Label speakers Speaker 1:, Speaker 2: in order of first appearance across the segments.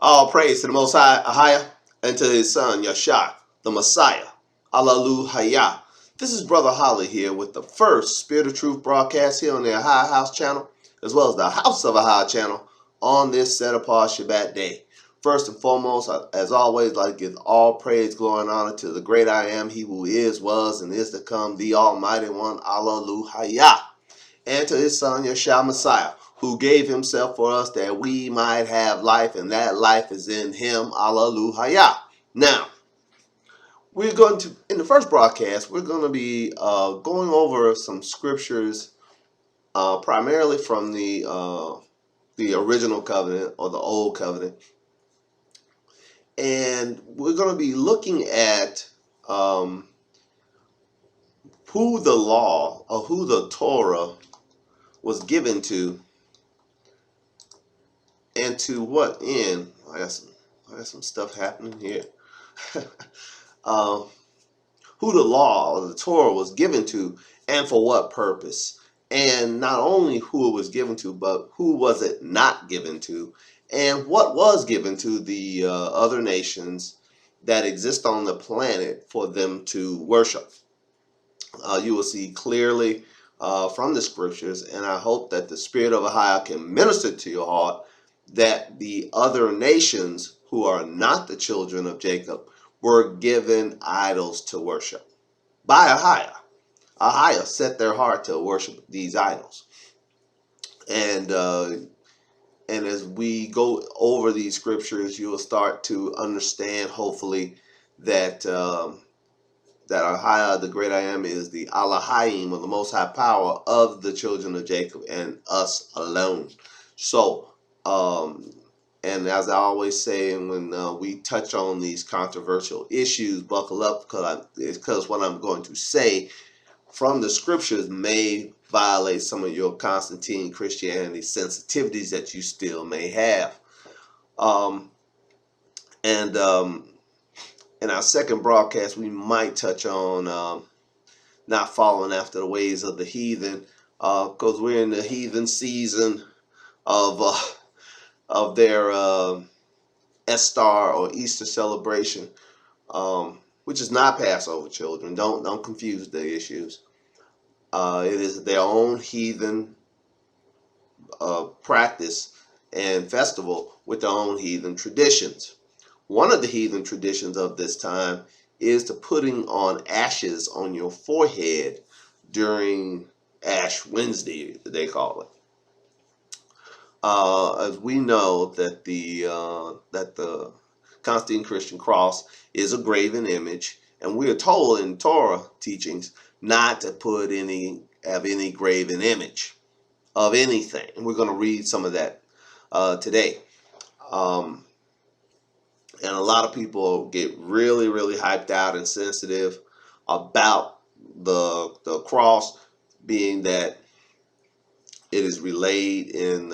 Speaker 1: All praise to the Most High, Ahaya, and to His Son, Yashar, the Messiah. Hallelujah. This is Brother Holly here with the first Spirit of Truth broadcast here on the AHAYAH'S channel, as well as the House of Ahaya channel on this set apart Shabbat day. First and foremost, as always, I'd like to give all praise, glory, and honor to the great I am, He who is, was, and is to come, the Almighty One. Hallelujah. And to His Son, Yeshua Messiah, who gave Himself for us that we might have life, and that life is in Him. Hallelujah. Now, we're going to, in the first broadcast, we're going to be going over some scriptures, primarily from the original covenant or the old covenant, and we're going to be looking at who the law or who the Torah was given to, and to what end. I got some stuff happening here. Who the law or the Torah was given to, and for what purpose. And not only who it was given to, but who was it not given to, and what was given to the other nations that exist on the planet for them to worship. You will see clearly from the scriptures, and I hope that the Spirit of Ahaya can minister to your heart, that the other nations who are not the children of Jacob were given idols to worship by Ahaya. Ahaya set their heart to worship these idols. And as we go over these scriptures, you will start to understand, hopefully, that that Ahaya, the great I am, is the Elohim, or the Most High Power of the children of Jacob and us alone. So, and as I always say, when we touch on these controversial issues, buckle up, because what I'm going to say from the scriptures may violate some of your Constantine Christianity sensitivities that you still may have. In our second broadcast, we might touch on not following after the ways of the heathen, because we're in the heathen season of their Estar or Easter celebration, which is not Passover, children. Don't confuse the issues. It is their own heathen practice and festival with their own heathen traditions. One of the heathen traditions of this time is the putting on ashes on your forehead during Ash Wednesday, they call it. As we know that the Constantine Christian cross is a graven image, and we are told in Torah teachings not to have any graven image of anything. And we're going to read some of that today. And a lot of people get really, really hyped out and sensitive about the cross, being that it is relayed in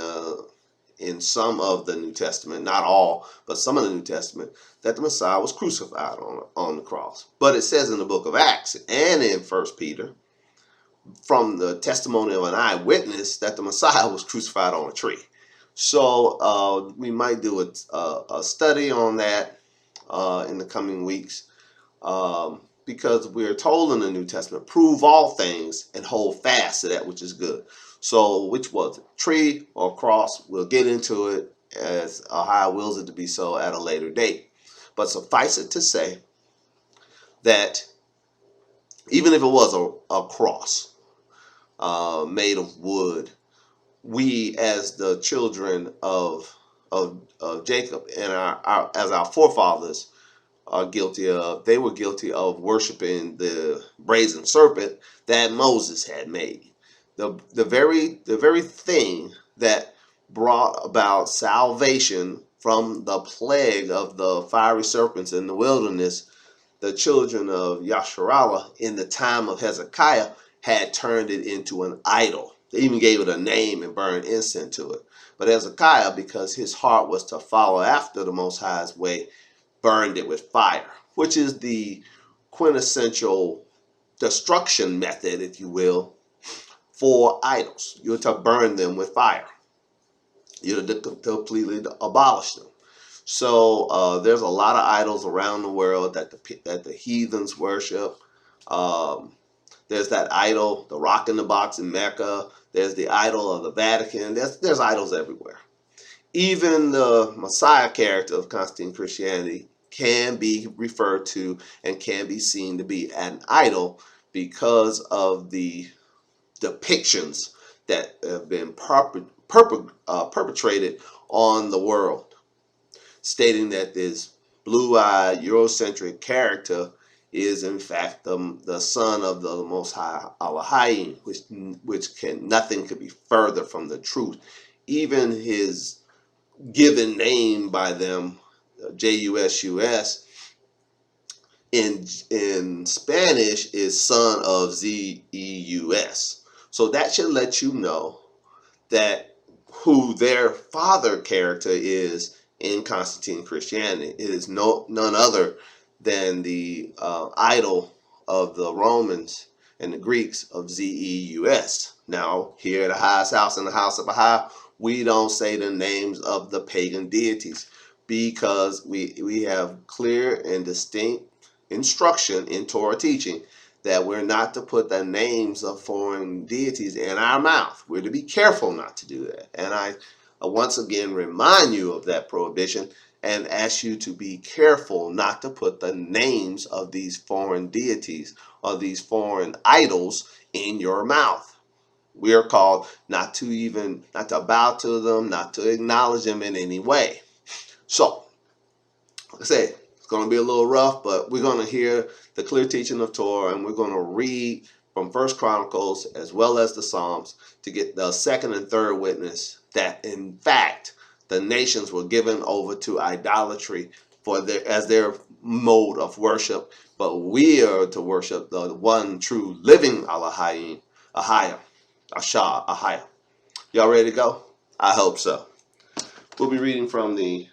Speaker 1: some of the New Testament, not all, but some of the New Testament, that the Messiah was crucified on the cross. But it says in the book of Acts and in 1 Peter, from the testimony of an eyewitness, that the Messiah was crucified on a tree. So we might do a study on that in the coming weeks, because we are told in the New Testament, prove all things and hold fast to that which is good. So which was it, tree or cross? We'll get into it as Ahaya wills it to be so at a later date. But suffice it to say that even if it was a cross made of wood, we as the children of Jacob and as our forefathers are guilty of, they were guilty of worshiping the brazen serpent that Moses had made. The very thing that brought about salvation from the plague of the fiery serpents in the wilderness, the children of Yasharallah in the time of Hezekiah had turned it into an idol. They even gave it a name and burned incense to it. But Hezekiah, because his heart was to follow after the Most High's way, burned it with fire, which is the quintessential destruction method, if you will, for idols. You're to burn them with fire. You're to completely abolish them. So there's a lot of idols around the world that the heathens worship. Um, there's that idol, the Rock in the Box in Mecca. There's the idol of the Vatican. There's idols everywhere. Even the Messiah character of Constantine Christianity can be referred to and can be seen to be an idol because of the depictions that have been perpetrated on the world, stating that this blue-eyed Eurocentric character is in fact the son of the Most High AHAYAH'S, which can nothing could be further from the truth. Even his given name by them, JUSUS, in Spanish is son of ZEUS. So that should let you know that who their father character is in Constantine Christianity. It is none other than the idol of the Romans and the Greeks of ZEUS. Now, here at AHAYAH'S house, in the house of AHAYAH, we don't say the names of the pagan deities because we have clear and distinct instruction in Torah teaching that we're not to put the names of foreign deities in our mouth. We're to be careful not to do that. And I once again remind you of that prohibition and ask you to be careful not to put the names of these foreign deities or these foreign idols in your mouth. We are called not to bow to them, not to acknowledge them in any way. So, like I say, it's going to be a little rough, but we're going to hear the clear teaching of Torah, and we're going to read from First Chronicles as well as the Psalms to get the second and third witness that, in fact, the nations were given over to idolatry as their mode of worship, but we are to worship the one true living Elohim, Ahayah, Ashah, Ahayah. Y'all ready to go? I hope so. We'll be reading from the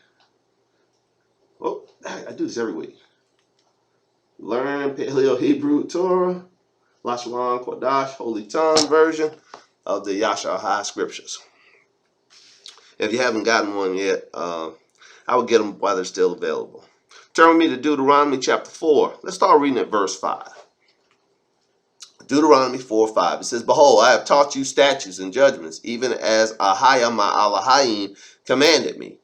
Speaker 1: I do this every week. Learn Paleo Hebrew Torah, Lashon Kodash, Holy Tongue version of the AHAYAH'S scriptures. If you haven't gotten one yet, I would get them while they're still available. Turn with me to Deuteronomy chapter 4. Let's start reading at verse 5. Deuteronomy 4:5. It says, Behold, I have taught you statutes and judgments, even as Ahayah my Elohim commanded me,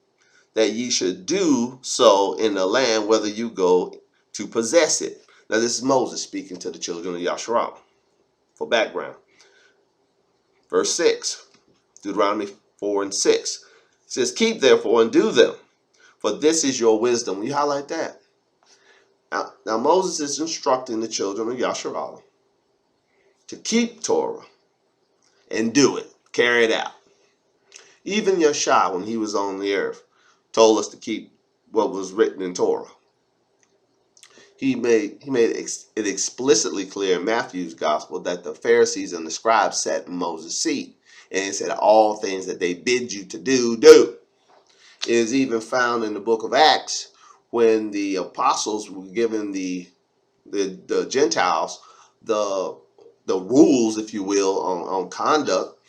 Speaker 1: that ye should do so in the land whether you go to possess it. Now this is Moses speaking to the children of Yasharal. For background, verse 6, Deuteronomy 4 and 6. It says, Keep therefore and do them, for this is your wisdom. We highlight that. Now Moses is instructing the children of Yasharal to keep Torah and do it, carry it out. Even Yeshua, when he was on the earth, told us to keep what was written in Torah. He made it explicitly clear in Matthew's gospel that the Pharisees and the scribes sat in Moses' seat, and it said all things that they bid you to do, do. It is even found in the book of Acts when the apostles were given the Gentiles the rules, if you will, on conduct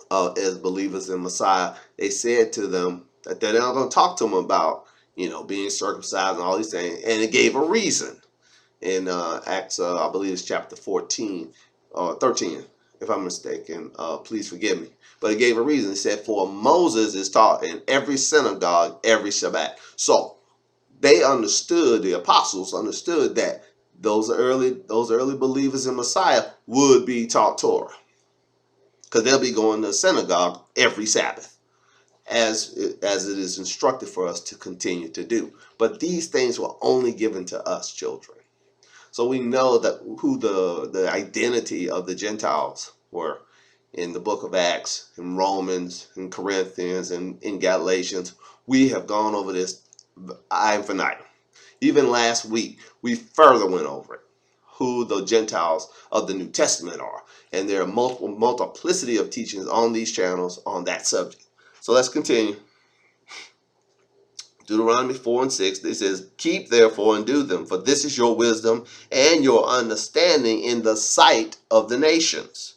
Speaker 1: as believers in Messiah. They said to them that they're not going to talk to them about being circumcised and all these things, and it gave a reason in Acts, I believe it's chapter 14 or 13, if I'm mistaken. Please forgive me. But it gave a reason. It said, for Moses is taught in every synagogue every Shabbat. So they understood, the apostles understood that those early believers in Messiah would be taught Torah, because they'll be going to the synagogue every Sabbath, as it is instructed for us to continue to do. But these things were only given to us children. So we know that who the identity of the Gentiles were in the book of Acts, in Romans, in Corinthians, and in Galatians. We have gone over this infinitum. Even last week, we further went over it, who the Gentiles of the New Testament are. And there are multiplicity of teachings on these channels on that subject. So let's continue. Deuteronomy 4 and 6, it says, Keep therefore and do them, for this is your wisdom and your understanding in the sight of the nations,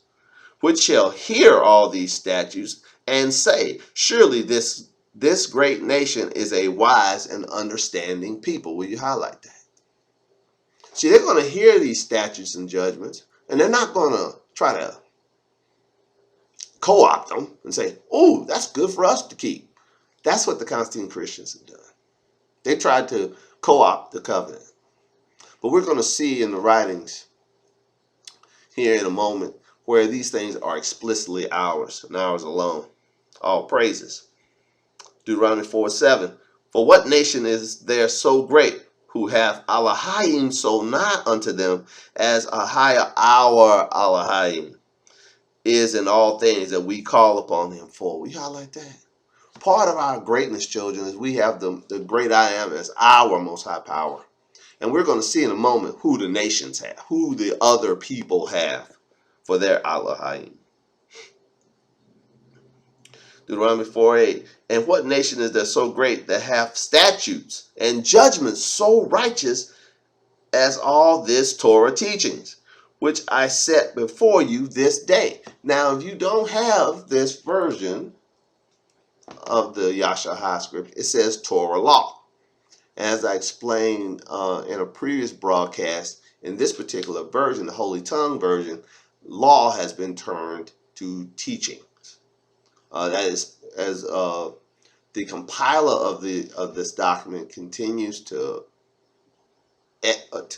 Speaker 1: which shall hear all these statutes and say, Surely this This great nation is a wise and understanding people. Will you highlight that? See, they're going to hear these statutes and judgments, and they're not going to try to co-opt them and say, oh, that's good for us to keep. That's what the Constantine Christians have done. They tried to co-opt the covenant. But we're going to see in the writings here in a moment where these things are explicitly ours and ours alone. All praises. Deuteronomy 4:7. For what nation is there so great who hath AHAYAH'S so nigh unto them as AHAYAH our AHAYAH is in all things that we call upon him for? We highlight that. Part of our greatness, children, is we have the great I am as our most high power. And we're going to see in a moment who the nations have, who the other people have for their AHAYAH. Deuteronomy 4:8. And what nation is there so great that hath statutes and judgments so righteous as all this Torah teachings, which I set before you this day? Now, if you don't have this version of the Yashahai script, it says Torah law. As I explained in a previous broadcast, in this particular version, the Holy Tongue version, law has been turned to teaching. That is, as the compiler of this document continues to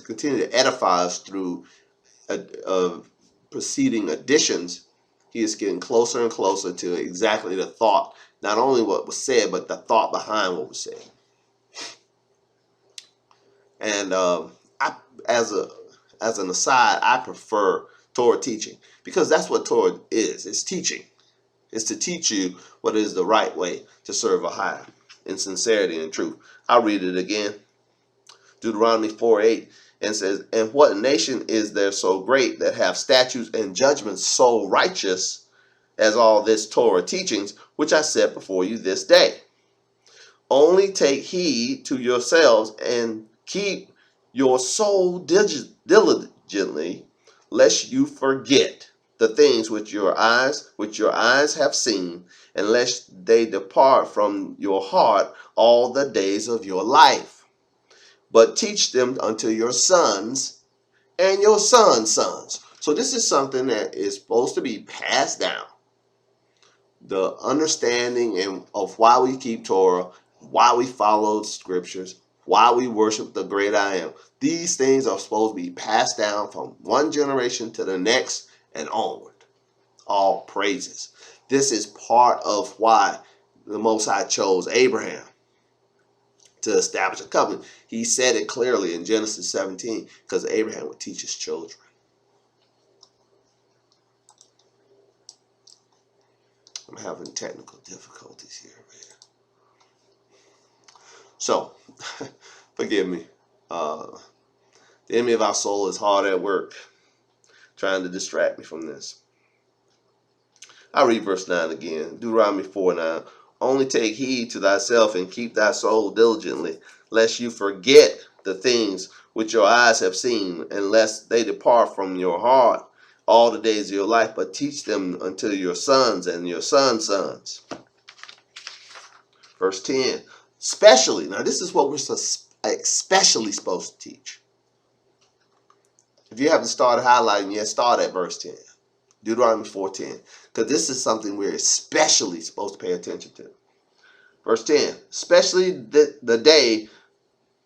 Speaker 1: continue to edify us through preceding additions, he is getting closer and closer to exactly the thought, not only what was said, but the thought behind what was said. And as an aside, I prefer Torah teaching because that's what Torah is. It's teaching. It's to teach you what is the right way to serve AHAYAH in sincerity and truth. I'll read it again. Deuteronomy 4:8 and says, and what nation is there so great that have statutes and judgments so righteous as all this Torah teachings, which I set before you this day? Only take heed to yourselves and keep your soul diligently, lest you forget the things which your eyes have seen, and lest they depart from your heart all the days of your life. But teach them unto your sons and your sons' sons. So this is something that is supposed to be passed down. The understanding of why we keep Torah, why we follow scriptures, why we worship the great I am. These things are supposed to be passed down from one generation to the next and onward. All praises. This is part of why the Most High chose Abraham to establish a covenant. He said it clearly in Genesis 17 because Abraham would teach his children. I'm having technical difficulties here, man. So, forgive me. The enemy of our soul is hard at work trying to distract me from this. I'll read verse 9 again. Deuteronomy 4:9. Only take heed to thyself and keep thy soul diligently, lest you forget the things which your eyes have seen, and lest they depart from your heart all the days of your life, but teach them unto your sons and your sons' sons. Verse 10. Especially, now this is what we're especially supposed to teach. If you haven't started highlighting yet, start at verse 10. Deuteronomy 4:10. Because this is something we're especially supposed to pay attention to. Verse 10. Especially the day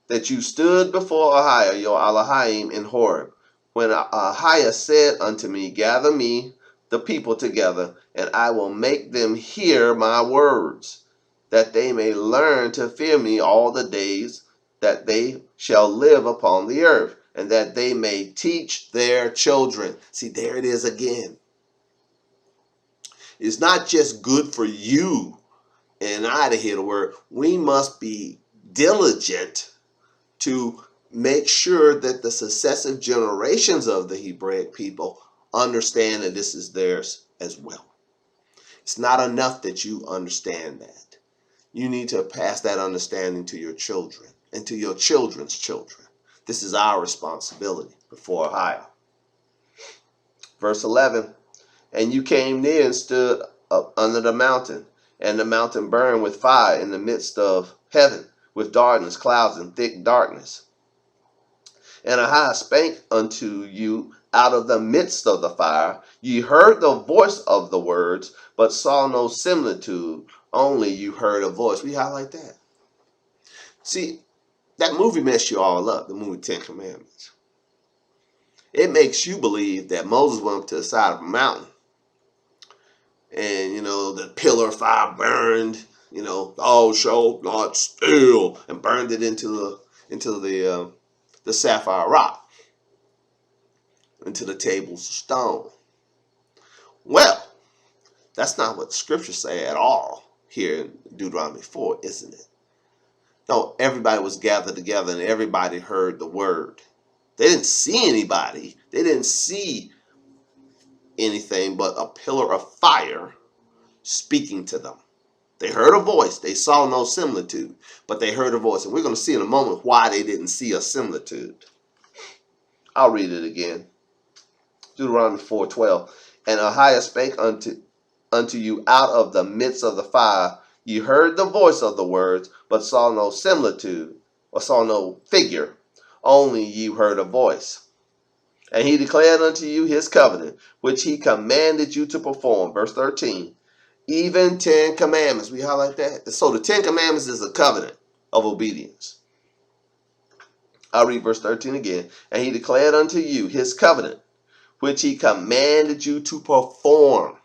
Speaker 1: that you stood before AHAYAH, your Elohim, in Horeb, when AHAYAH said unto me, gather me the people together, and I will make them hear my words, that they may learn to fear me all the days that they shall live upon the earth, and that they may teach their children. See, there it is again. It's not just good for you and I to hear the word. We must be diligent to make sure that the successive generations of the Hebraic people understand that this is theirs as well. It's not enough that you understand that. You need to pass that understanding to your children and to your children's children. This is our responsibility before AHAYAH. Verse 11. And you came near and stood up under the mountain, And the mountain burned with fire in the midst of heaven, with darkness, clouds, and thick darkness. And Ahai spake unto you out of the midst of the fire. Ye heard the voice of the words, but saw no similitude. Only you heard a voice. We highlight that. See, that movie messed you all up, the movie Ten Commandments. It makes you believe that Moses went up to the side of a mountain and, the pillar of fire burned, thou shalt not steal, and burned it into the sapphire rock, into the tables of stone. Well, that's not what the scriptures say at all here in Deuteronomy 4, isn't it? No, everybody was gathered together and everybody heard the word. They didn't see anybody. They didn't see anything but a pillar of fire speaking to them. They heard a voice. They saw no similitude, but they heard a voice. And we're going to see in a moment why they didn't see a similitude. I'll read it again. Deuteronomy 4:12. And Ahai spake unto you out of the midst of the fire. Ye heard the voice of the words, but saw no similitude, or saw no figure. Only ye heard a voice. And he declared unto you his covenant, which he commanded you to perform. Verse 13. Even 10 commandments. We highlight that. So the 10 commandments is a covenant of obedience. I'll read verse 13 again. And he declared unto you his covenant, which he commanded you to perform.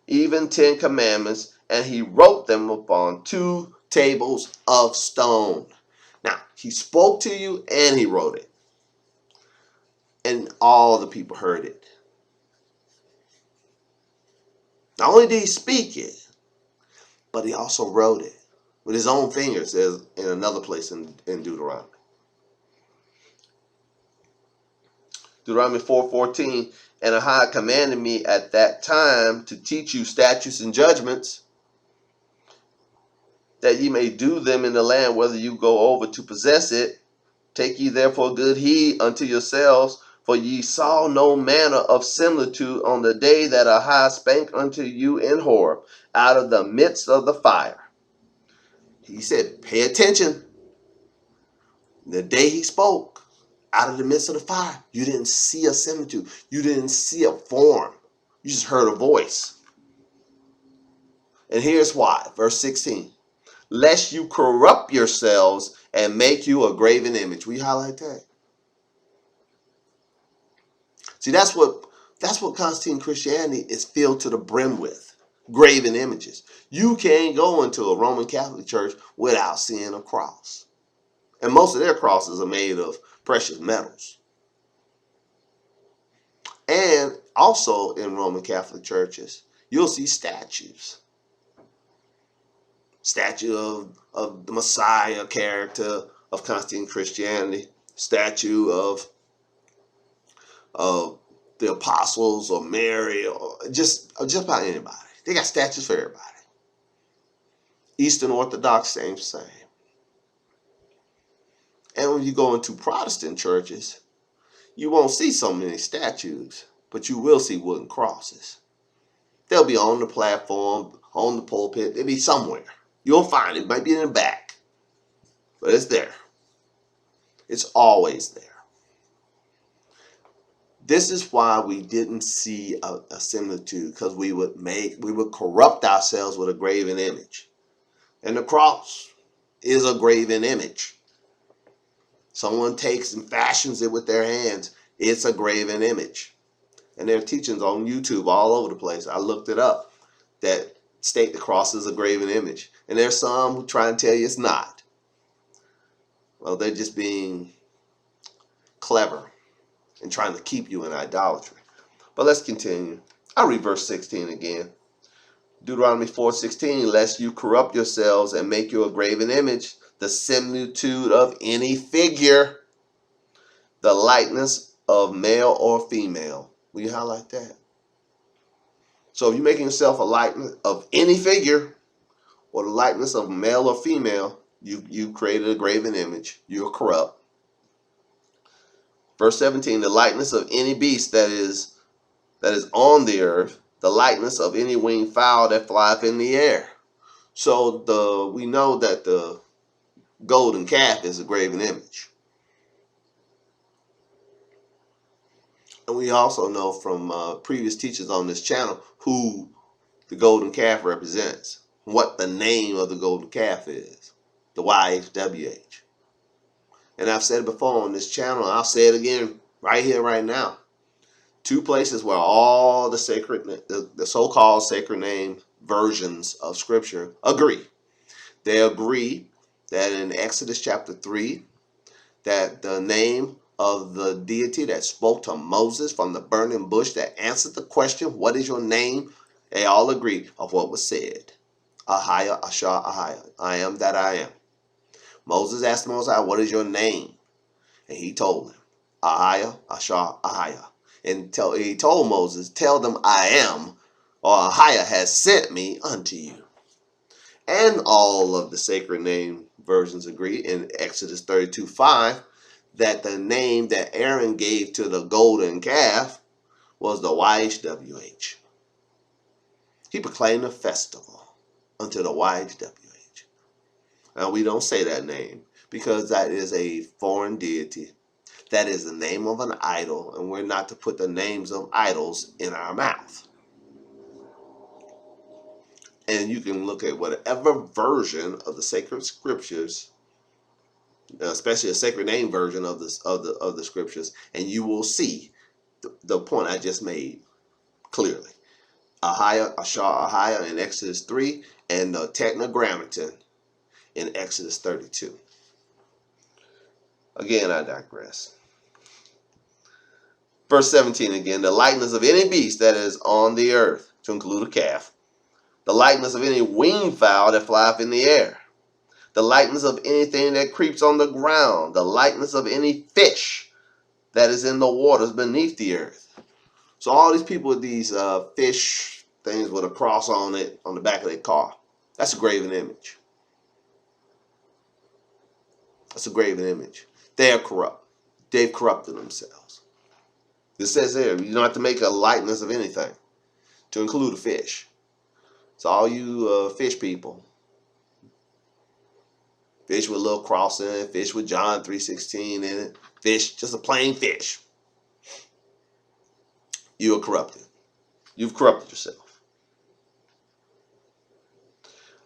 Speaker 1: Even 10 commandments, and he wrote them upon 2 tables of stone. Now, he spoke to you and he wrote it. And all the people heard it. Not only did he speak it, but he also wrote it with his own fingers, as in another place in Deuteronomy. Deuteronomy 4:14, and Ahai commanded me at that time to teach you statutes and judgments, that ye may do them in the land whether you go over to possess it. Take ye therefore good heed unto yourselves, for ye saw no manner of similitude on the day that Ahai spake unto you in Horeb, out of the midst of the fire. He said, pay attention. The day he spoke, out of the midst of the fire, you didn't see a similitude. You didn't see a form. You just heard a voice. And here's why. Verse 16. Lest you corrupt yourselves and make you a graven image. We highlight that. See, that's what Constantine Christianity is filled to the brim with. Graven images. You can't go into a Roman Catholic church without seeing a cross. And most of their crosses are made of precious metals. And also in Roman Catholic churches, you'll see statues. Statue of the Messiah character of Constantine Christianity. Statue of the apostles or Mary or just about anybody. They got statues for everybody. Eastern Orthodox, same. And when you go into Protestant churches, you won't see so many statues, but you will see wooden crosses. They'll be on the platform, on the pulpit. They'll be somewhere. You'll find it. It might be in the back, but it's there. It's always there. This is why we didn't see a similitude, because we would corrupt ourselves with a graven image. And the cross is a graven image. Someone takes and fashions it with their hands. It's a graven image. And there are teachings on YouTube all over the place. I looked it up that state the cross is a graven image. And there's some who try and tell you it's not. Well, they're just being clever and trying to keep you in idolatry. But let's continue. I'll read verse 16 again. Deuteronomy 4:16, lest you corrupt yourselves and make you a graven image, the similitude of any figure, the likeness of male or female. Will you highlight that? So if you're making yourself a likeness of any figure or the likeness of male or female, you created a graven image. You're corrupt. Verse 17, the likeness of any beast that is on the earth, the likeness of any winged fowl that flieth in the air. So we know that the golden calf is a graven image. And we also know from previous teachers on this channel who the golden calf represents, what the name of the golden calf is, the YHWH. And I've said it before on this channel, and I'll say it again right here, right now. Two places where all the the so-called sacred name versions of Scripture agree. They agree that in Exodus chapter 3, that the name of the deity that spoke to Moses from the burning bush, that answered the question, what is your name? They all agree of what was said. Ahaya, Asha, Ahaya. I am that I am. Moses asked Moses, what is your name? And he told him, Ahaya, Asha, Ahaya. And he told Moses, tell them I am, or Ahaya has sent me unto you. And all of the sacred name versions agree in Exodus 32:5 that the name that Aaron gave to the golden calf was the YHWH. He proclaimed a festival unto the YHWH. Now, we don't say that name because that is a foreign deity. That is the name of an idol, and we're not to put the names of idols in our mouth. And you can look at whatever version of the sacred scriptures, especially a sacred name version of the scriptures, and you will see the point I just made clearly. Ahaya, Ashar, Ahaya in Exodus 3, and the Tetragrammaton in Exodus 32. Again, I digress. Verse 17 again, the likeness of any beast that is on the earth, to include a calf, the likeness of any winged fowl that flieth in the air, the likeness of anything that creeps on the ground, the likeness of any fish that is in the waters beneath the earth. So all these people with these fish things with a cross on it on the back of their car, that's a graven image. That's a graven image. They are corrupt. They've corrupted themselves. It says there, you don't have to make a likeness of anything, to include a fish. So all you fish people, fish with a little cross in it, fish with John 3:16 in it, fish, just a plain fish. You are corrupted. You've corrupted yourself.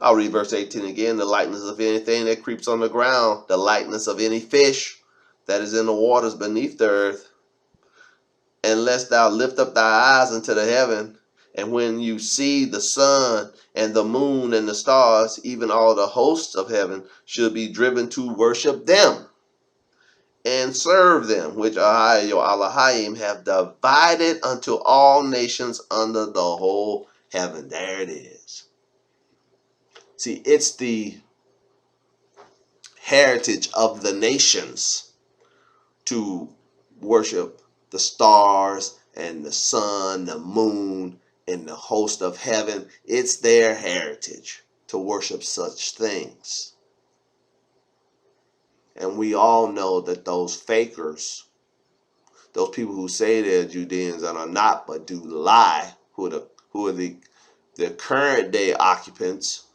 Speaker 1: I'll read verse 18 again. The likeness of anything that creeps on the ground, the likeness of any fish that is in the waters beneath the earth. Unless thou lift up thy eyes unto the heaven, and when you see the sun and the moon and the stars, even all the hosts of heaven should be driven to worship them and serve them, which Ahaya your Elohim have divided unto all nations under the whole heaven. There it is. See, it's the heritage of the nations to worship the stars and the sun, the moon, and the host of heaven. It's their heritage to worship such things. And we all know that those fakers, those people who say they're Judeans and are not but do lie, who are the current day occupants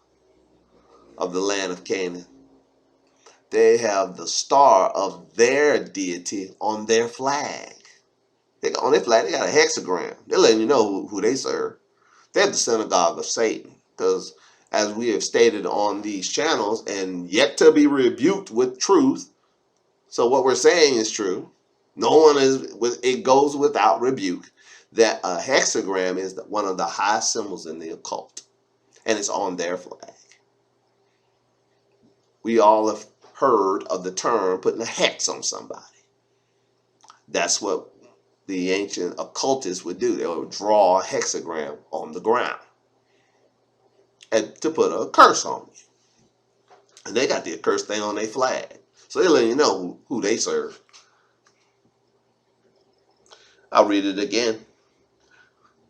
Speaker 1: of the land of Canaan, they have the star of their deity on their flag. On their flag, they got a hexagram. They're letting you know who they serve. They're the synagogue of Satan. Because as we have stated on these channels, and yet to be rebuked with truth, so what we're saying is true. No one is, it goes without rebuke, that a hexagram is one of the high symbols in the occult. And it's on their flag. We all have heard of the term putting a hex on somebody. That's what the ancient occultists would do. They would draw a hexagram on the ground and to put a curse on you. And they got the accursed thing on their flag. So they're letting you know who they serve. I'll read it again.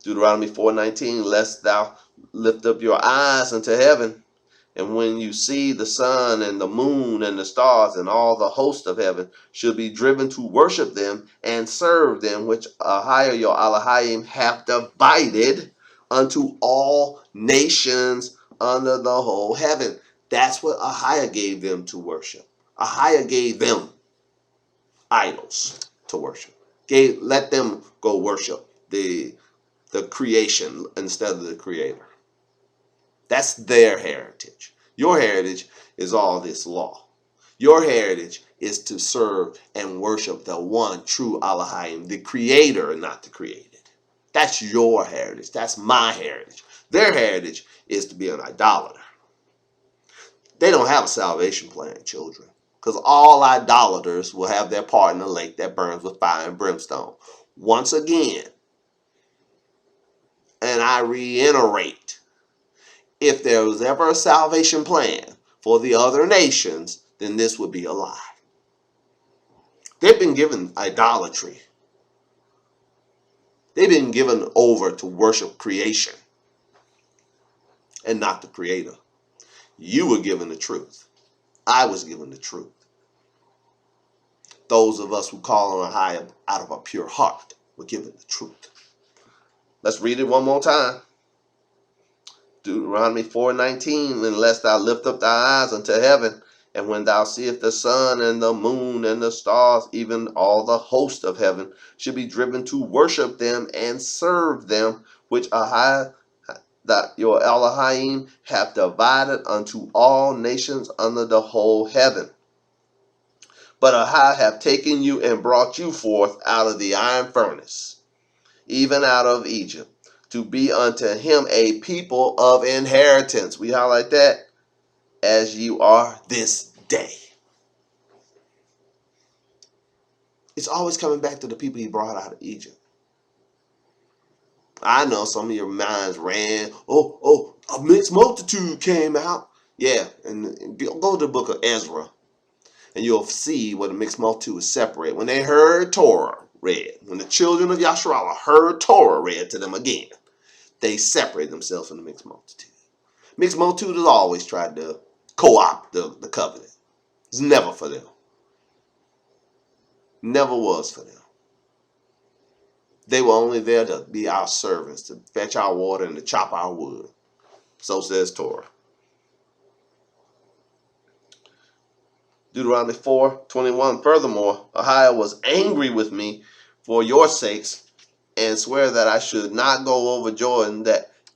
Speaker 1: Deuteronomy 4:19, lest thou lift up your eyes unto heaven, and when you see the sun and the moon and the stars and all the host of heaven should be driven to worship them and serve them, which Ahaya your Elohim have divided unto all nations under the whole heaven. That's what Ahiah gave them to worship. Ahiah gave them idols to worship. Let them go worship the creation instead of the creator. That's their heritage. Your heritage is all this law. Your heritage is to serve and worship the one true Elohim, the creator and not the created. That's your heritage. That's my heritage. Their heritage is to be an idolater. They don't have a salvation plan, children, because all idolaters will have their part in the lake that burns with fire and brimstone. Once again, and I reiterate, if there was ever a salvation plan for the other nations, then this would be a lie. They've been given idolatry. They've been given over to worship creation and not the creator. You were given the truth. I was given the truth. Those of us who call on Ahai out of a pure heart were given the truth. Let's read it one more time. Deuteronomy 4:19, unless thou lift up thy eyes unto heaven, and when thou seest the sun and the moon and the stars, even all the host of heaven, should be driven to worship them and serve them, which Ahai that your Elohim hath divided unto all nations under the whole heaven. But Ahai hath taken you and brought you forth out of the iron furnace, even out of Egypt, to be unto him a people of inheritance. We highlight that, as you are this day. It's always coming back to the people he brought out of Egypt. I know some of your minds ran, a mixed multitude came out. Yeah, and go to the book of Ezra, and you'll see what a mixed multitude was separated. When they heard Torah read, when the children of Yasharallah heard Torah read to them again, they separated themselves from the mixed multitude. Mixed multitude has always tried to co-opt the covenant. It's never for them. Never was for them. They were only there to be our servants, to fetch our water and to chop our wood. So says Torah. Deuteronomy 4:21. Furthermore, Ahiah was angry with me for your sakes, and swear that I should not go over Jordan,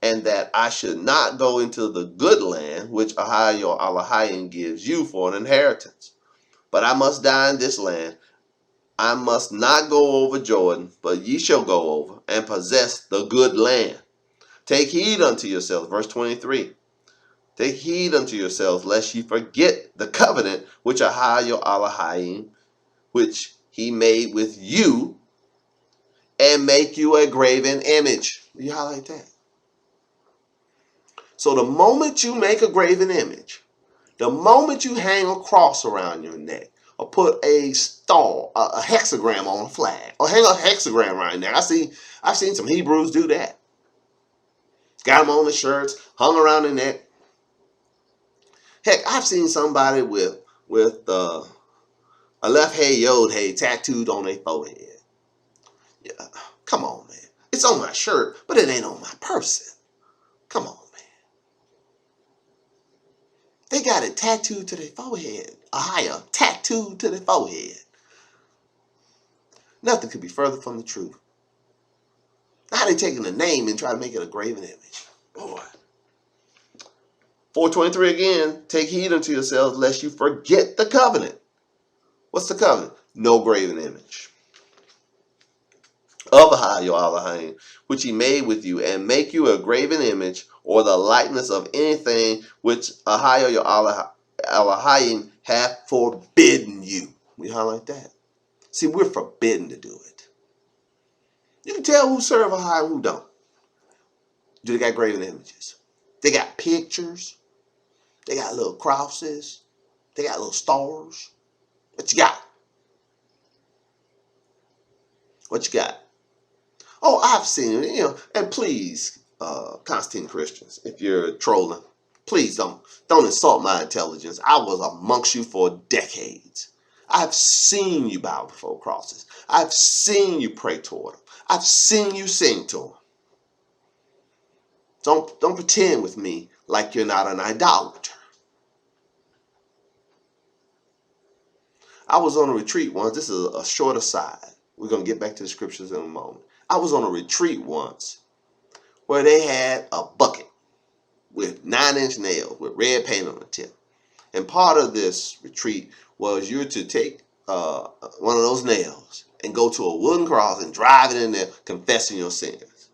Speaker 1: and that I should not go into the good land which Ahiah your Elohim gives you for an inheritance. But I must die in this land. I must not go over Jordan, but ye shall go over and possess the good land. Take heed unto yourselves. Verse 23. Take heed unto yourselves, lest ye forget the covenant which Ahiah your Elohim, which he made with you, and make you a graven image. You highlight that. So the moment you make a graven image, the moment you hang a cross around your neck, or put a star, a hexagram on a flag, or hang a hexagram around there. I've seen some Hebrews do that. Got them on the shirts, hung around the neck. Heck, I've seen somebody with a left hey yod hey tattooed on their forehead. Yeah, come on, man. It's on my shirt, but it ain't on my person. Come on, man. They got it tattooed to their forehead. Ahia tattooed to their forehead. Nothing could be further from the truth. Now they taking a name and try to make it a graven image. Boy. 4:23 again, take heed unto yourselves lest you forget the covenant. What's the covenant? No graven image of Ahai your Elohim, which he made with you, and make you a graven image or the likeness of anything which Ahai your Elohim hath forbidden you. We highlight that. See, we're forbidden to do it. You can tell who serve Ahai and who don't. Do they got graven images? They got pictures. They got little crosses. They got little stars. What you got? What you got? Oh, I've seen it, and please, Constantine Christians, if you're trolling, please don't insult my intelligence. I was amongst you for decades. I've seen you bow before crosses. I've seen you pray toward them. I've seen you sing to them. Don't pretend with me like you're not an idolater. I was on a retreat once. This is a short aside. We're going to get back to the scriptures in a moment. I was on a retreat once where they had a bucket with 9-inch nails with red paint on the tip. And part of this retreat was you're to take one of those nails and go to a wooden cross and drive it in there, confessing your sins.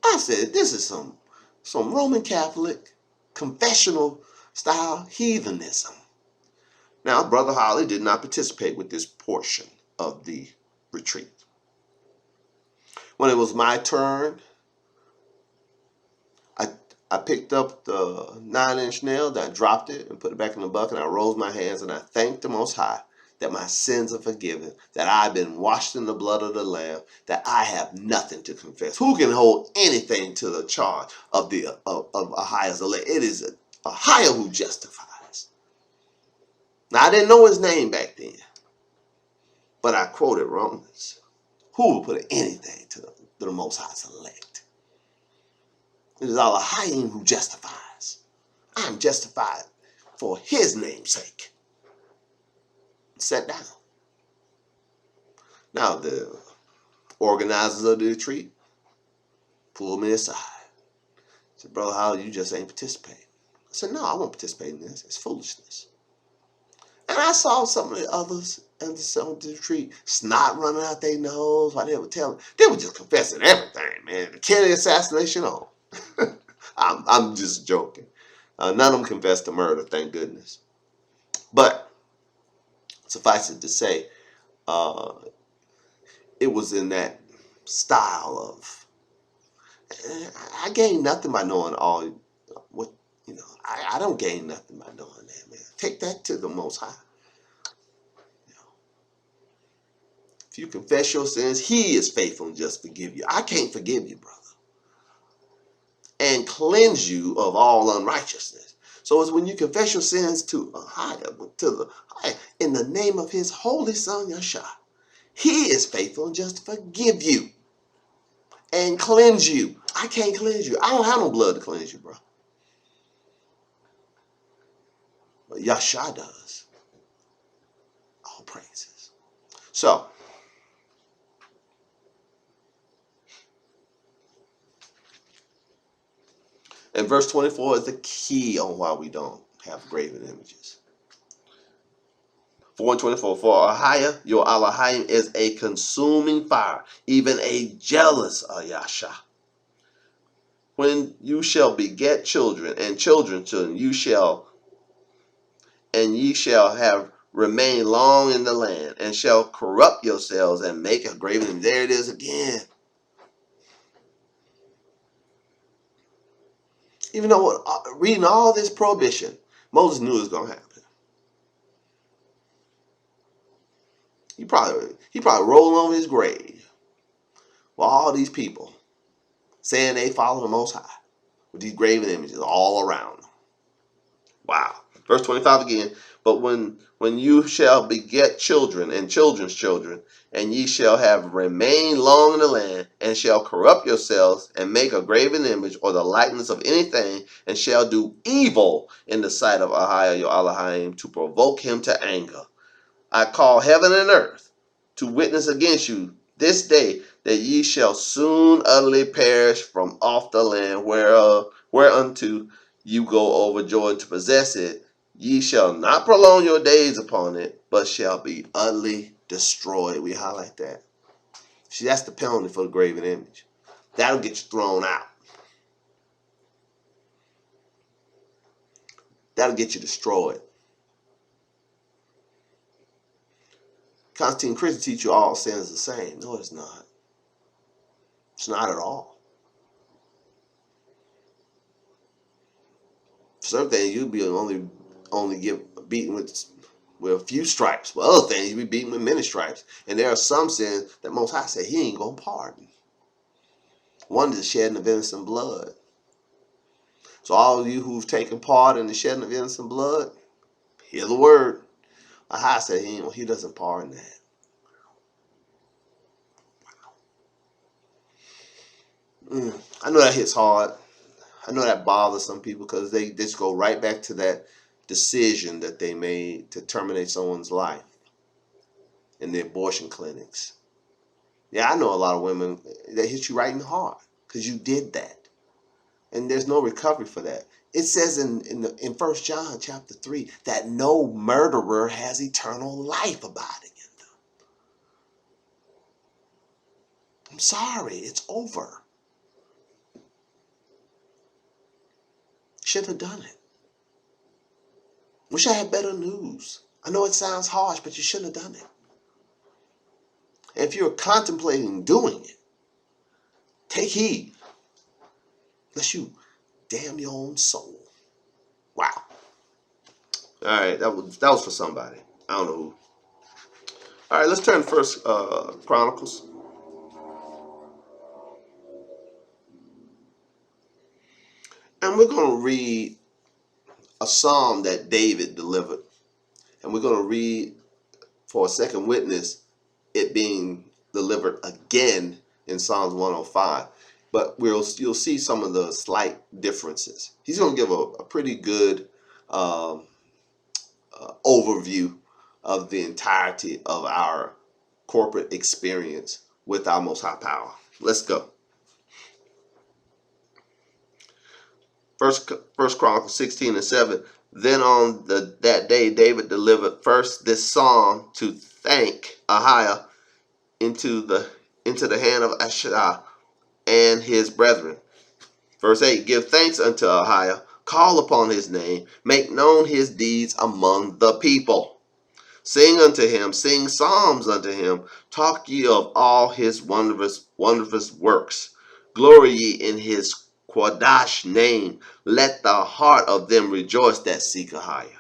Speaker 1: I said, this is some Roman Catholic confessional style heathenism. Now, Brother Holly did not participate with this portion of the retreat. When it was my turn, I picked up the 9-inch nail, I dropped it and put it back in the bucket. I rose my hands and I thanked the Most High that my sins are forgiven, that I've been washed in the blood of the Lamb, that I have nothing to confess. Who can hold anything to the charge of AHAYAH'S elect? It is AHAYAH who justifies. Now, I didn't know his name back then, but I quoted Romans. Who will put anything to the Most High's elect? It is AHAYAH who justifies. I am justified for his name's sake. Sat down. Now the organizers of the retreat pulled me aside. Said, Brother Holly, you just ain't participating. I said, no, I won't participate in this. It's foolishness. And I saw some of the others in the retreat, snot running out their nose while they were telling. They were just confessing everything, man. The Kennedy assassination on. I'm just joking. None of them confessed to murder, thank goodness. But suffice it to say, it was in that style of, I gained nothing by knowing all what, I don't gain nothing by knowing that, man. Take that to the Most High. If you confess your sins, he is faithful and just forgive you. I can't forgive you, brother. And cleanse you of all unrighteousness. So it's when you confess your sins to the higher, in the name of his holy son, Yeshua, he is faithful and just forgive you and cleanse you. I can't cleanse you. I don't have no blood to cleanse you, bro. But Yeshua does. All praises. So, and verse 24 is the key on why we don't have graven images. 4:24, for AHAYAH, your Elohim, is a consuming fire, even a jealous Yasha. When you shall beget children and children's children, ye shall have remained long in the land, and shall corrupt yourselves and make a graven image. There it is again. Even though reading all this prohibition, Moses knew it was going to happen. He probably rolling over his grave with all these people saying they follow the Most High with these graven images all around them. Wow. Verse 25 again. But when you shall beget children and children's children, and ye shall have remained long in the land, and shall corrupt yourselves, and make a graven image or the likeness of anything, and shall do evil in the sight of AHAYAH your Elohim, to provoke him to anger, I call heaven and earth to witness against you this day, that ye shall soon utterly perish from off the land whereunto you go over Jordan to possess it. Ye shall not prolong your days upon it, but shall be utterly destroyed. We highlight that. See, that's the penalty for the graven image. That'll get you thrown out. That'll get you destroyed. Constantine Christian teach you all sin is the same. No, it's not. It's not at all. For certain things, you'll be only get beaten with a few stripes. For other things, you'll be beaten with many stripes. And there are some sins that Most High said he ain't going to pardon. One is the shedding of innocent blood. So all of you who've taken part in the shedding of innocent blood, hear the word. AHAYAH said he doesn't pardon that. I know that hits hard. I know that bothers some people because they just go right back to that decision that they made to terminate someone's life in the abortion clinics. Yeah, I know a lot of women that hit you right in the heart because you did that, and there's no recovery for that. It says in 1 John chapter 3 that no murderer has eternal life abiding in them. I'm sorry, it's over. Should have done it. Wish I had better news. I know it sounds harsh, but you shouldn't have done it. And if you're contemplating doing it, take heed, lest you damn your own soul. Wow. All right, that was for somebody. I don't know who. All right, let's turn to First Chronicles, and we're going to read a psalm that David delivered, and we're going to read for a second witness it being delivered again in Psalms 105. But you'll see some of the slight differences. He's going to give a pretty good overview of the entirety of our corporate experience with our Most High Power. Let's go. First Chronicles 16:7. Then on that day, David delivered first this psalm to thank Ahiah into the hand of Ashah and his brethren. Verse 8. Give thanks unto Ahiah, call upon his name, make known his deeds among the people. Sing unto him, sing psalms unto him, talk ye of all his wondrous works. Glory ye in his Quadash name. Let the heart of them rejoice that seek Ahiah.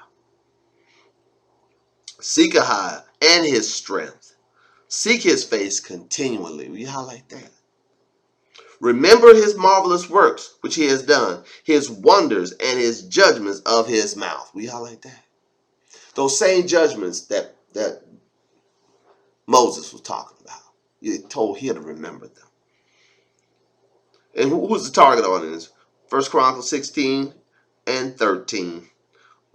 Speaker 1: Seek Ahiah and his strength. Seek his face continually. We highlight that. Remember his marvelous works which he has done, his wonders and his judgments of his mouth. We highlight that. Those same judgments that Moses was talking about. He told him to remember them. And who's the target audience? 1 Chronicles 16:13.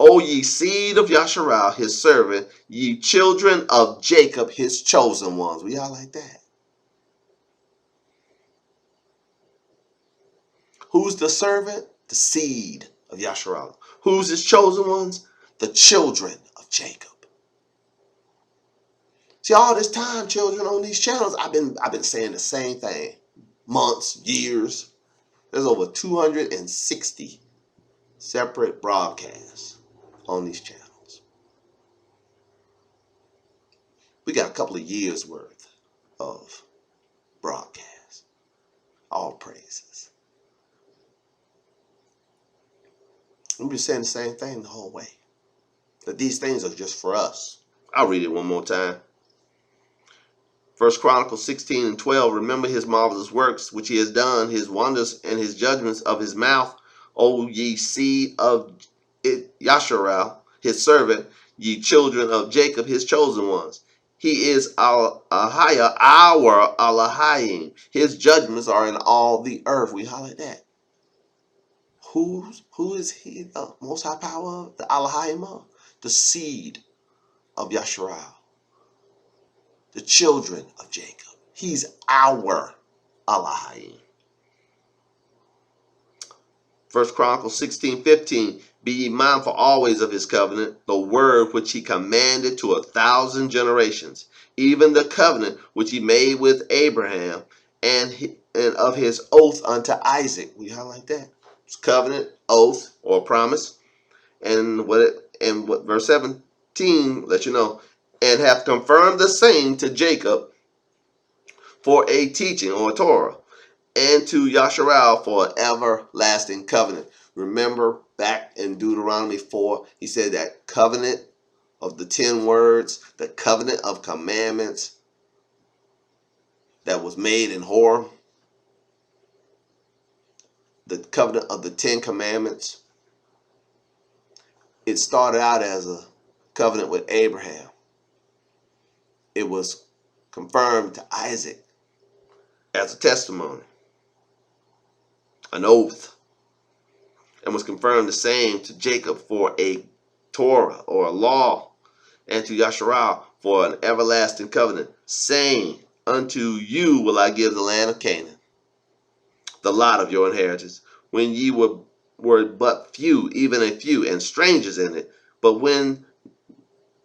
Speaker 1: O ye seed of Yasharal, his servant, ye children of Jacob, his chosen ones. We all like that. Who's the servant? The seed of Yasharal. Who's his chosen ones? The children of Jacob. See, all this time, children, on these channels, I've been saying the same thing. Months, years. There's over 260 separate broadcasts on these channels. We got a couple of years worth of broadcasts. All praises. I'm just saying the same thing the whole way. That these things are just for us. I'll read it one more time. 1 Chronicles 16:12. Remember his marvelous works which he has done, his wonders and his judgments of his mouth. O ye seed of Yasharal, his servant, ye children of Jacob, his chosen ones. He is our Ahiah, our Alahayim. His judgments are in all the earth. We highlight that. Who is he? The Most High Power, the Alahayim of? The seed of Yasharal. The children of Jacob. He's our Alahayim. 1 Chronicles 16:15. Be ye mindful always of his covenant, the word which he commanded to 1,000 generations, even the covenant which he made with Abraham, and of his oath unto Isaac. We highlight that. It's covenant, oath, or promise. And what verse 17 let you know, and hath confirmed the same to Jacob for a teaching or a Torah, and to Yasharal for an everlasting covenant. Remember back in Deuteronomy 4, he said that covenant of the 10 words, the covenant of commandments that was made in Horeb, the covenant of the 10 commandments. It started out as a covenant with Abraham. It was confirmed to Isaac as a testimony, an oath. and was confirmed the same to Jacob for a Torah or a law, and to Yasharal for an everlasting covenant, saying, unto you will I give the land of Canaan, the lot of your inheritance, when ye were but few, even a few, and strangers in it. But when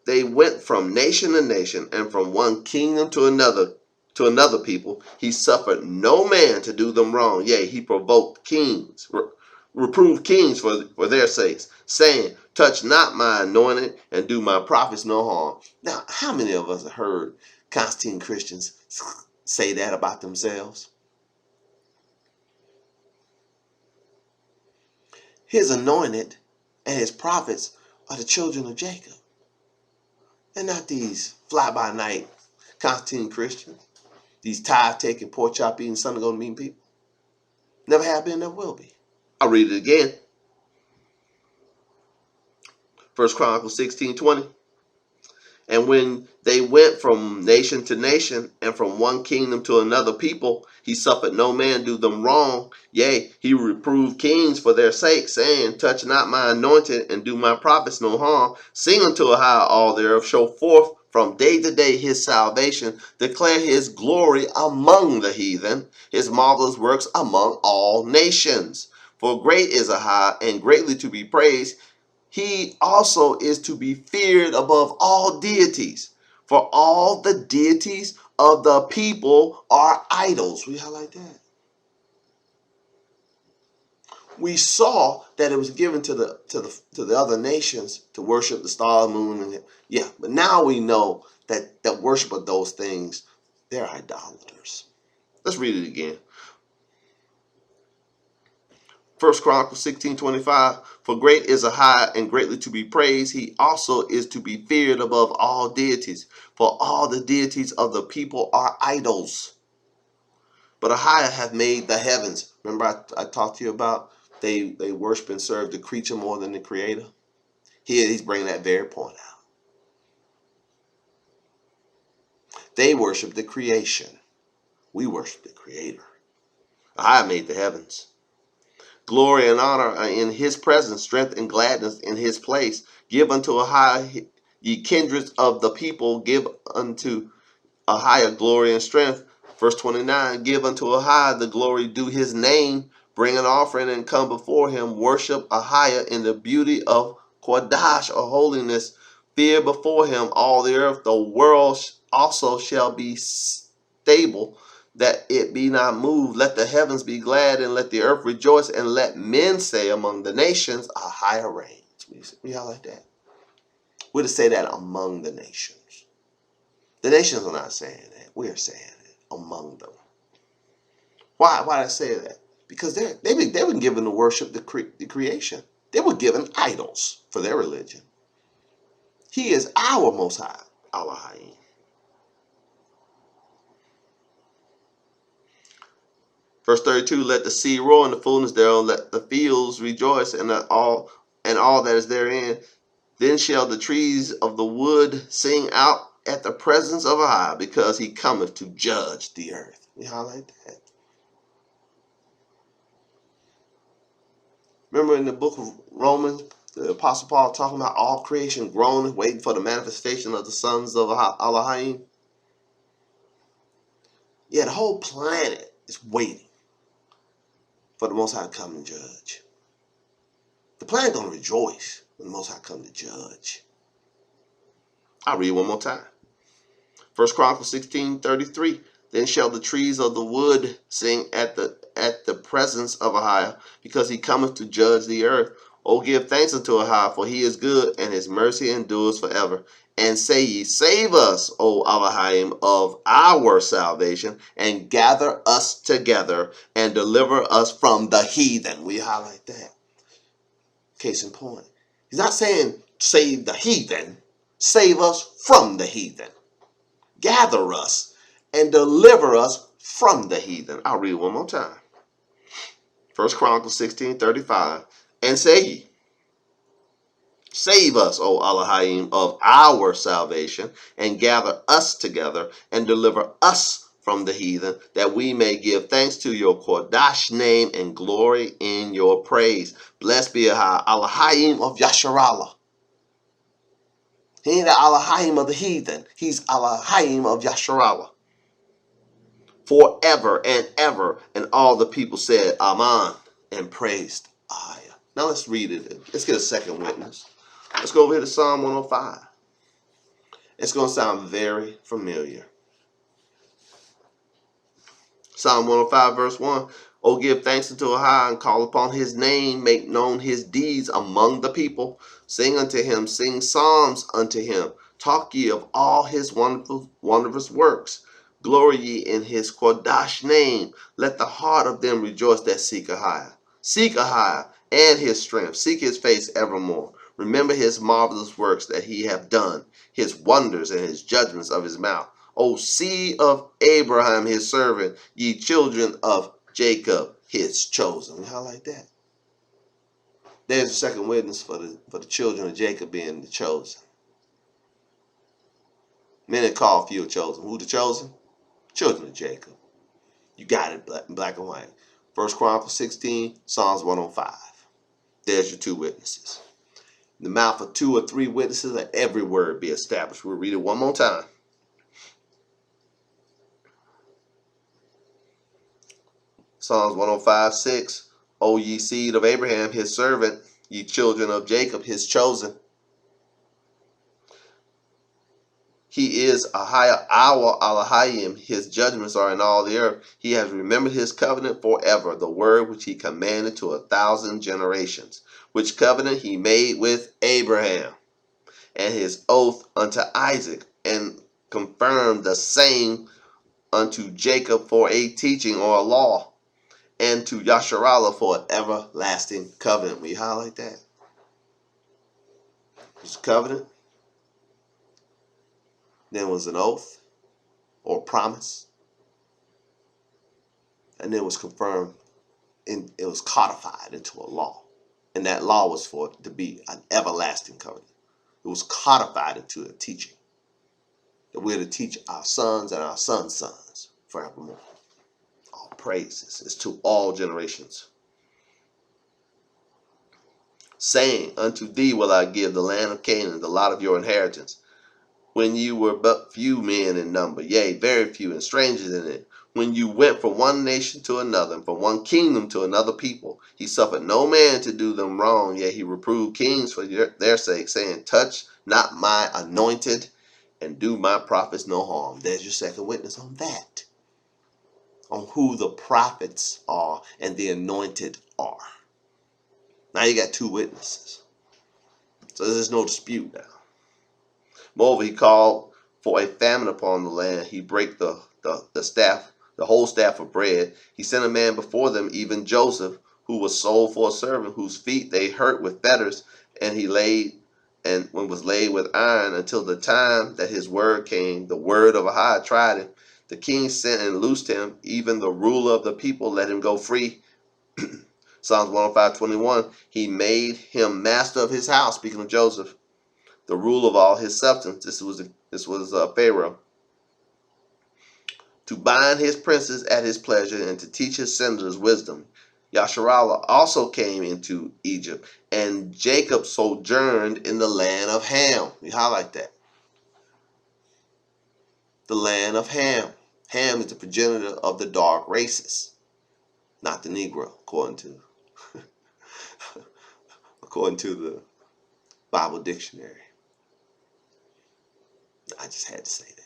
Speaker 1: they went from nation to nation, and from one kingdom to another people, he suffered no man to do them wrong. Yea, he provoked kings, reproved kings for their sakes, saying, touch not my anointed, and do my prophets no harm. Now, how many of us have heard Constantine Christians say that about themselves? His anointed and his prophets are the children of Jacob. And not these fly-by-night Constantine Christians. These tithe-taking, pork-chop-eating, synagogue-meeting people. Never have been, never will be. I'll read it again. 1 Chronicles 16:20. And when they went from nation to nation, and from one kingdom to another people, he suffered no man do them wrong. Yea, he reproved kings for their sake, saying, touch not my anointed, and do my prophets no harm. Sing unto Ahai all the earth, show forth from day to day his salvation, declare his glory among the heathen, his marvelous works among all nations. For great is Ahai, and greatly to be praised. He also is to be feared above all deities, for all the deities of the people are idols. We highlight that. We saw that it was given to the other nations to worship the star, moon, and yeah. But now we know that worship of those things, they're idolaters. Let's read it again. 1 Chronicles 16:25. For great is Ahai, and greatly to be praised. He also is to be feared above all deities, for all the deities of the people are idols. But Ahai hath made the heavens. Remember I talked to you about they worship and serve the creature more than the creator? Here he's bringing that very point out. They worship the creation. We worship the creator. Ahai made the heavens. Glory and honor are in his presence, strength and gladness in his place. Give unto Ahai, ye kindreds of the people, give unto Ahai glory and strength. Verse 29, give unto Ahai the glory due his name. Bring an offering and come before him. Worship Ahai in the beauty of Kodash or holiness. Fear before him all the earth. The world also shall be stable, that it be not moved. Let the heavens be glad, and let the earth rejoice, and let men say among the nations, Ahai reigns. We highlight that. We're to say that among the nations. The nations are not saying that. We're saying it among them. Why did I say that? Because they've been given to worship the creation. They were given idols for their religion. He is our Most High, Elohim. Verse 32, let the sea roar and the fullness thereof, let the fields rejoice, and all that is therein. Then shall the trees of the wood sing out at the presence of Ahai, because he cometh to judge the earth. We highlight that. Remember in the book of Romans, the Apostle Paul talking about all creation groaning, waiting for the manifestation of the sons of Elohim. Yeah, the whole planet is waiting for the Most High to come and judge. The planet going to rejoice when the Most High come to judge. I'll read one more time. 1 Chronicles 16:33. Then shall the trees of the wood sing at the presence of Ahai, because he cometh to judge the earth. O give thanks unto Ahai, for he is good, and his mercy endures forever. And say ye, save us, O Elohim, of our salvation, and gather us together, and deliver us from the heathen. We highlight that. Case in point. He's not saying save the heathen. Save us from the heathen. Gather us and deliver us from the heathen. I'll read one more time. 1 Chronicles 16:35. And say ye, save us, O Elohim, of our salvation, and gather us together, and deliver us from the heathen, that we may give thanks to your Kodash name and glory in your praise. Blessed be AHAYAH'S of Yasharallah. He ain't the AHAYAH'S of the heathen. He's AHAYAH'S of Yasharallah. Forever and ever. And all the people said, Amen, and praised Ayah. Now let's read it. Let's get a second witness. Let's go over here to Psalm 105. It's going to sound very familiar. Psalm 105 verse 1. Oh, give thanks unto Ahai and call upon his name. Make known his deeds among the people. Sing unto him. Sing psalms unto him. Talk ye of all his wondrous works. Glory ye in his Kodash name. Let the heart of them rejoice that seek Ahai. Seek Ahai and his strength. Seek his face evermore. Remember his marvelous works that he hath done, his wonders and his judgments of his mouth. O seed of Abraham, his servant, ye children of Jacob, his chosen. We highlight that. There's a second witness for the children of Jacob being the chosen. Many call few chosen. Who the chosen? Children of Jacob. You got it, black and white. 1 Chronicles 16, Psalms 105. There's your two witnesses. In the mouth of 2 or 3 witnesses, let every word be established. We'll read it one more time. Psalms 105:6. O ye seed of Abraham, his servant, ye children of Jacob, his chosen. He is our AHAYAH'S. His judgments are in all the earth. He has remembered his covenant forever, the word which he commanded to 1,000 generations, which covenant he made with Abraham, and his oath unto Isaac, and confirmed the same unto Jacob for a teaching or a law, and to Yasharallah for an everlasting covenant. We highlight that. There's a covenant. Then was an oath or promise. And then was confirmed. And it was codified into a law. And that law was for it to be an everlasting covenant. It was codified into a teaching. That we're to teach our sons and our sons' sons forevermore. All praises is to all generations. Saying, unto thee will I give the land of Canaan, the lot of your inheritance, when you were but few men in number, yea, very few, and strangers in it. When you went from one nation to another, and from one kingdom to another people, he suffered no man to do them wrong, yet he reproved kings for their sake, saying, touch not my anointed, and do my prophets no harm. There's your second witness on that. On who the prophets are and the anointed are. Now you got 2 witnesses. So there's no dispute now. Moreover, he called for a famine upon the land. He brake the staff, the whole staff of bread. He sent a man before them, even Joseph, who was sold for a servant, whose feet they hurt with fetters, and he laid, and when was laid with iron, until the time that his word came. The word of Ahai tried him. The king sent and loosed him. Even the ruler of the people let him go free. Psalms 105:21. He made him master of his house. Speaking of Joseph, the rule of all his substance. This was Pharaoh. To bind his princes at his pleasure, and to teach his senators wisdom. Yasharallah also came into Egypt, and Jacob sojourned in the land of Ham. We highlight that. The land of Ham. Ham is the progenitor of the dark races, not the Negro, according to the Bible dictionary. I just had to say that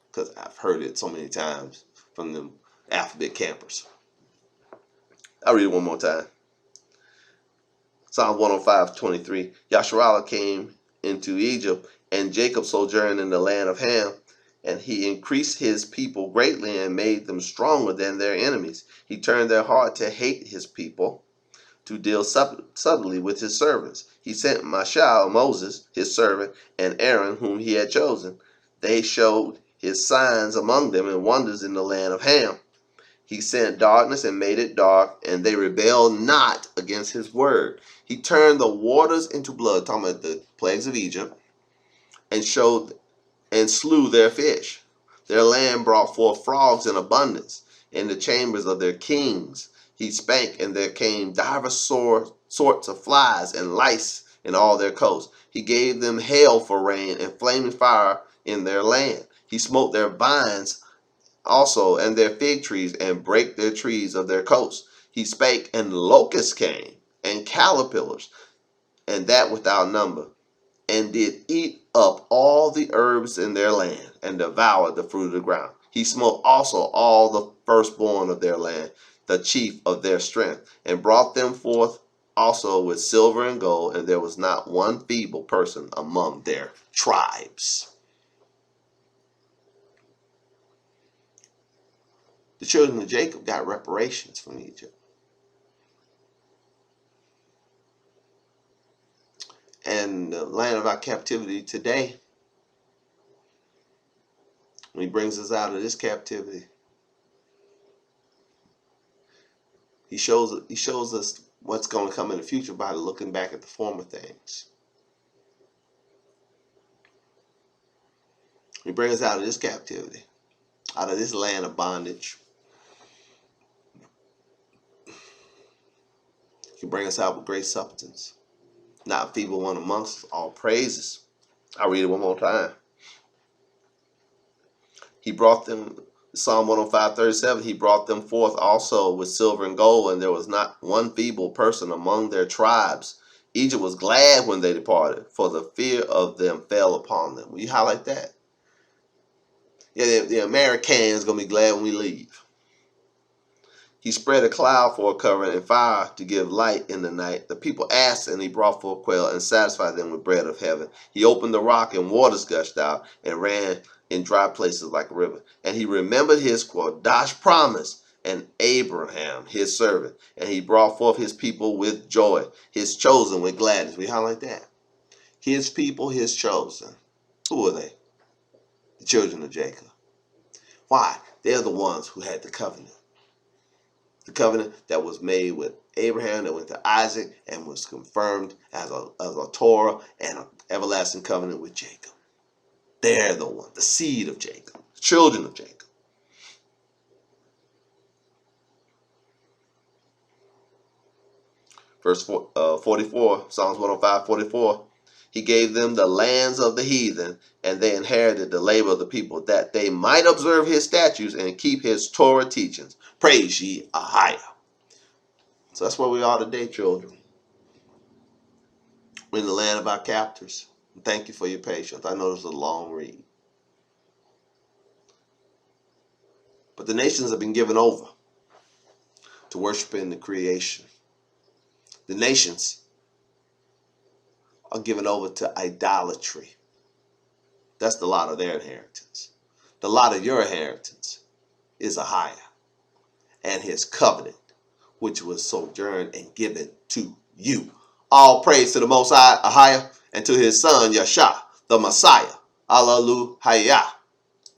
Speaker 1: because I've heard it so many times from them alphabet campers. I'll read it one more time. Psalm 105:23. Yasharallah came into Egypt, and Jacob sojourned in the land of Ham, and he increased his people greatly and made them stronger than their enemies. He turned their heart to hate his people, to deal subtly with his servants. He sent Mashal, Moses, his servant, and Aaron, whom he had chosen. They showed his signs among them and wonders in the land of Ham. He sent darkness and made it dark, and they rebelled not against his word. He turned the waters into blood, talking about the plagues of Egypt, and slew their fish. Their land brought forth frogs in abundance in the chambers of their kings. He spake, and there came divers sorts of flies and lice in all their coasts. He gave them hail for rain and flaming fire in their land. He smote their vines also and their fig trees, and brake their trees of their coasts. He spake, and locusts came, and caterpillars, and that without number, and did eat up all the herbs in their land, and devoured the fruit of the ground. He smote also all the firstborn of their land, the chief of their strength, and brought them forth also with silver and gold, and there was not one feeble person among their tribes. The children of Jacob got reparations from Egypt. And the land of our captivity today, when he brings us out of this captivity, he shows us what's going to come in the future by looking back at the former things. He brings us out of this captivity, out of this land of bondage. He brings us out with great substance. Not feeble one amongst us, all praises. I'll read it one more time. He brought them, Psalm 105:37, he brought them forth also with silver and gold, and there was not one feeble person among their tribes. Egypt was glad when they departed, for the fear of them fell upon them. Will you highlight that? Yeah, the Americans going to be glad when we leave. He spread a cloud for a covering and fire to give light in the night. The people asked, and he brought forth quail and satisfied them with bread of heaven. He opened the rock, and waters gushed out and ran in dry places like a river. And he remembered his Kodash promise and Abraham, his servant. And he brought forth his people with joy, his chosen with gladness. We highlight that. His people, his chosen. Who are they? The children of Jacob. Why? They're the ones who had the covenant. The covenant that was made with Abraham, that went to Isaac, and was confirmed as a Torah and an everlasting covenant with Jacob. They're the one, the seed of Jacob, the children of Jacob. Verse 44, Psalms 105:44. He gave them the lands of the heathen, and they inherited the labor of the people, that they might observe his statutes and keep his Torah teachings. Praise ye AHAYAH. So that's where we are today, children. We're in the land of our captors. Thank you for your patience. I know this is a long read. But the nations have been given over to worshiping the creation. The nations are given over to idolatry. That's the lot of their inheritance. The lot of your inheritance is AHAYAH and his covenant, which was sojourned and given to you. All praise to the Most High, AHAYAH, and to his son, Yahshua, the Messiah. Hallelujah.